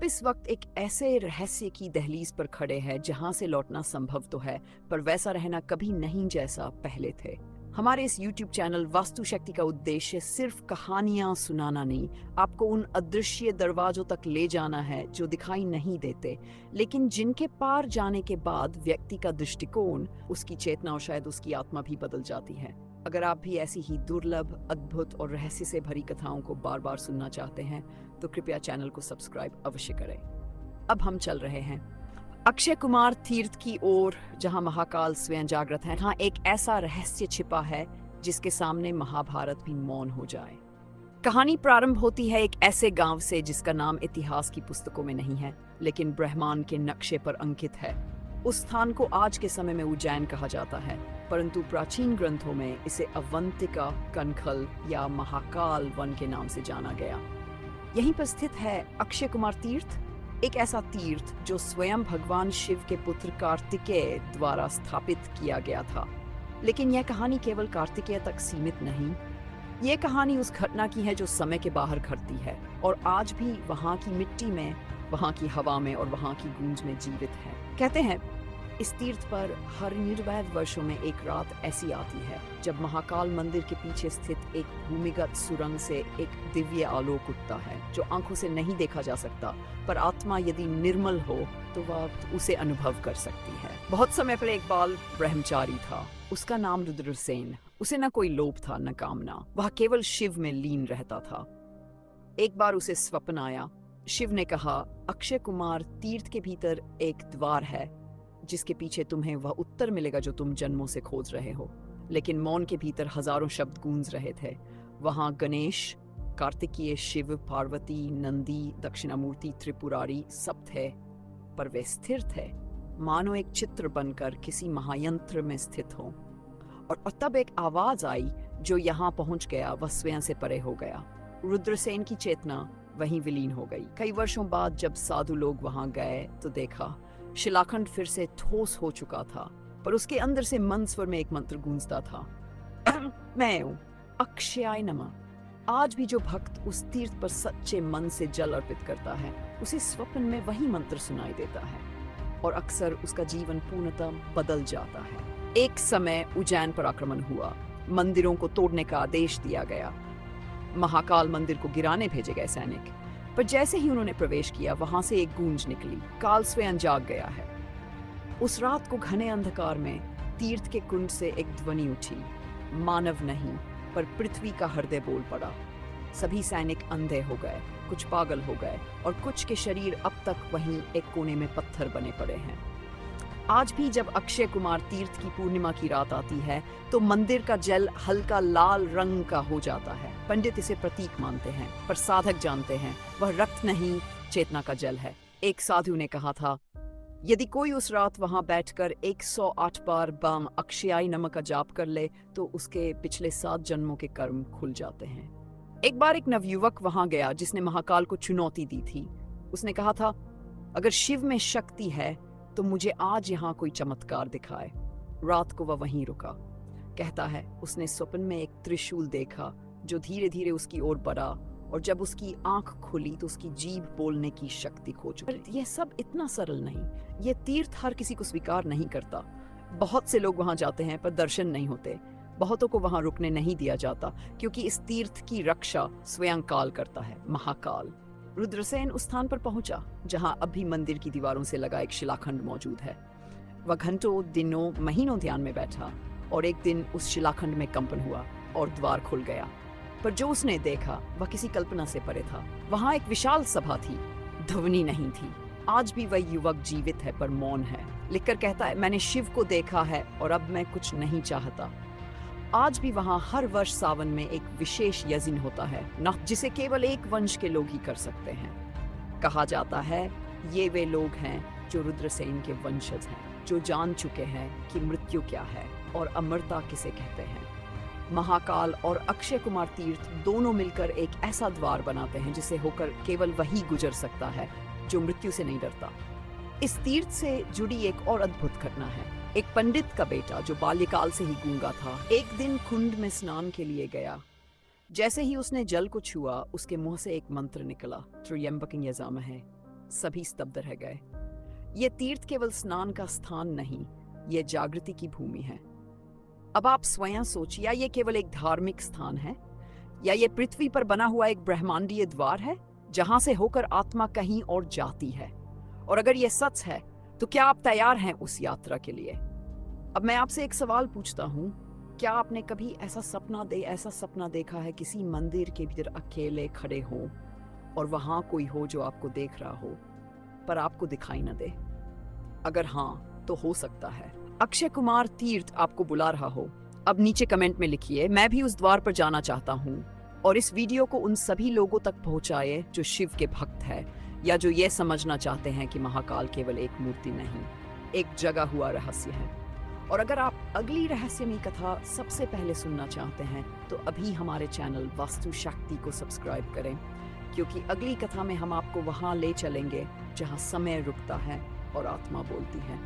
आप इस वक्त एक ऐसे रहस्य की दहलीज पर खड़े हैं जहां से लौटना संभव तो है, पर वैसा रहना कभी नहीं जैसा पहले थे। हमारे इस YouTube चैनल वास्तु शक्ति का उद्देश्य सिर्फ कहानियां सुनाना नहीं, आपको उन अदृश्य दरवाजों तक ले जाना है जो दिखाई नहीं देते, लेकिन जिनके पार जाने के बाद व्यक्ति का दृष्टिकोण, उसकी चेतना और शायद उसकी आत्मा भी बदल जाती है। अगर आप भी ऐसी ही दुर्लभ, अद्भुत और रहस्य से भरी कथाओं को बार बार सुनना चाहते हैं तो कृपया चैनल को सब्सक्राइब अवश्य करें। अब हम चल रहे हैं अक्षय कुमार तीर्थ की ओर, जहां महाकाल स्वयं जागृत है। यहाँ एक ऐसा रहस्य छिपा है जिसके सामने महाभारत भी मौन हो जाए। कहानी प्रारंभ होती है एक ऐसे गांव से जिसका नाम इतिहास की पुस्तकों में नहीं है, लेकिन ब्रह्मांड के नक्शे पर अंकित है। उस स्थान को आज के समय में उज्जैन कहा जाता है, परंतु प्राचीन ग्रंथों में इसे अवंतिका कनखल या महाकाल वन के नाम से जाना गया। यहीं पर स्थित है अक्षय कुमार तीर्थ, एक ऐसा तीर्थ जो स्वयं भगवान शिव के पुत्र कार्तिकेय द्वारा स्थापित किया गया था। लेकिन यह कहानी केवल कार्तिकेय तक सीमित नहीं, ये कहानी उस घटना की है जो समय के बाहर घटती है और आज भी वहाँ की मिट्टी में, वहाँ की हवा में और वहाँ की गूंज में जीवित है। कहते हैं इस तीर्थ पर हर निर्वैध वर्षों में एक रात ऐसी आती है जब महाकाल मंदिर के पीछे स्थित एक भूमिगत सुरंग से एक दिव्य आलोक उठता है जो आंखों से नहीं देखा जा सकता, पर आत्मा यदि निर्मल हो तो वह उसे अनुभव कर सकती है। बहुत समय पहले एक बाल ब्रह्मचारी था, उसका नाम रुद्रसेन। उसे न कोई लोभ था न कामना, वह केवल शिव में लीन रहता था। एक बार उसे स्वप्न आया। शिव ने कहा, अक्षय कुमार, तीर्थ के भीतर एक द्वार है जिसके पीछे तुम्हें वह उत्तर मिलेगा जो तुम जन्मों से खोज रहे हो। लेकिन मौन के भीतर हजारों शब्द गूंज रहे थे। वहां गणेश, कार्तिकेय, शिव, पार्वती, नंदी, दक्षिणामूर्ति, त्रिपुरारी सब थे, पर वे स्थिर थे, मानो एक चित्र बनकर किसी महायंत्र में स्थित हो। और तब एक आवाज आई, जो यहाँ पहुंच गया वह स्वयं से परे हो गया। रुद्रसेन की चेतना वहीं विलीन हो गई। कई वर्षों बाद जब साधु लोग वहां गए तो देखा शिलाखंड फिर से ठोस हो चुका था, पर उसके अंदर से मंद स्वर में एक मंत्र गूंजता था, मैं हूं, अक्षयाय नमः। आज भी जो भक्त उस तीर्थ पर सच्चे मन से जल अर्पित करता है, उसे स्वप्न में वही मंत्र सुनाई देता है और अक्सर उसका जीवन पूर्णतः बदल जाता है। एक समय उज्जैन पर आक्रमण हुआ, मंदिरों को तोड़ने का आदेश दिया गया, महाकाल मंदिर को गिराने भेजे गए सैनिक। पर जैसे ही उन्होंने प्रवेश किया, वहां से एक गूंज निकली, काल स्वयं जाग गया है। उस रात को घने अंधकार में तीर्थ के कुंड से एक ध्वनि उठी, मानव नहीं पर पृथ्वी का हृदय बोल पड़ा। सभी सैनिक अंधे हो गए, कुछ पागल हो गए और कुछ के शरीर अब तक वहीं एक कोने में पत्थर बने पड़े हैं। आज भी जब अक्षय कुमार तीर्थ की पूर्णिमा की रात आती है तो मंदिर का जल हल्का लाल रंग का हो जाता है। पंडित इसे प्रतीक मानते हैं, पर साधक जानते हैं वह रक्त नहीं, चेतना का जल है। एक साधु ने कहा था, यदि कोई उस रात वहां बैठकर 108 बार बाम अक्षयाय नमः का जाप कर ले तो उसके पिछले 7 जन्मों के कर्म खुल जाते हैं। एक बार एक नवयुवक वहां गया जिसने महाकाल को चुनौती दी थी। उसने कहा था, अगर शिव में शक्ति है तो मुझे आज यहाँ कोई चमत्कार दिखाए। रात को वह वहीं रुका। कहता है उसने स्वप्न में एक त्रिशूल देखा जो धीरे धीरे उसकी ओर बढ़ा, और जब उसकी आंख खुली तो उसकी जीभ बोलने की शक्ति खो चुकी। यह सब इतना सरल नहीं, यह तीर्थ हर किसी को स्वीकार नहीं करता। बहुत से लोग वहां जाते हैं पर दर्शन नहीं होते। बहुतों को वहां रुकने नहीं दिया जाता क्योंकि इस तीर्थ की रक्षा स्वयं काल करता है, महाकाल। रुद्रसेन उस स्थान पर पहुंचा जहां अब भी मंदिर की दीवारों से लगा एक शिलाखंड मौजूद है। वह घंटों, दिनों, महीनों ध्यान में बैठा और एक दिन उस शिलाखंड में कंपन हुआ और द्वार खुल गया। पर जो उसने देखा वह किसी कल्पना से परे था। वहां एक विशाल सभा थी, ध्वनि नहीं थी। आज भी वह युवक जीवित है पर मौन है। लिखकर कहता है, मैंने शिव को देखा है और अब मैं कुछ नहीं चाहता। आज भी वहां हर वर्ष सावन में एक विशेष यज्ञ होता है, न जिसे केवल एक वंश के लोग ही कर सकते हैं। कहा जाता है ये वे लोग हैं जो रुद्रसेन के वंशज हैं, जो जान चुके हैं कि मृत्यु क्या है और अमरता किसे कहते हैं। महाकाल और अक्षय कुमार तीर्थ दोनों मिलकर एक ऐसा द्वार बनाते हैं जिसे होकर केवल वही गुजर सकता है जो मृत्यु से नहीं डरता। इस तीर्थ से जुड़ी एक और अद्भुत घटना है। एक पंडित का बेटा जो बाल्यकाल से ही गूंगा था, एक दिन कुंड में स्नान के लिए गया। जैसे ही उसने जल को छुआ, उसके मुंह से एक मंत्र निकला, त्र्यंबकं यजामहे, सभी स्तब्ध रह गए। ये तीर्थ केवल स्नान का स्थान नहीं, ये जागृति की भूमि है। अब आप स्वयं सोचिए, या ये केवल एक धार्मिक स्थान है, या ये पृथ्वी पर बना हुआ एक ब्रह्मांडीय द्वार है जहां से होकर आत्मा कहीं और जाती है? और अगर ये सच है, तो क्या आप तैयार हैं उस यात्रा के लिए? अब मैं आपसे एक सवाल पूछता हूँ, क्या आपने कभी ऐसा सपना देखा है, किसी मंदिर के भीतर अकेले खड़े हो और वहां कोई हो जो आपको देख रहा हो पर आपको दिखाई न दे? अगर हाँ, तो हो सकता है अक्षय कुमार तीर्थ आपको बुला रहा हो। अब नीचे कमेंट में लिखिए, मैं भी उस द्वार पर जाना चाहता हूँ। और इस वीडियो को उन सभी लोगों तक पहुंचाए जो शिव के भक्त हैं, या जो ये समझना चाहते हैं कि महाकाल केवल एक मूर्ति नहीं, एक जगा हुआ रहस्य है। और अगर आप अगली रहस्यमयी कथा सबसे पहले सुनना चाहते हैं, तो अभी हमारे चैनल वास्तु शक्ति को सब्सक्राइब करें, क्योंकि अगली कथा में हम आपको वहां ले चलेंगे जहां समय रुकता है और आत्मा बोलती है।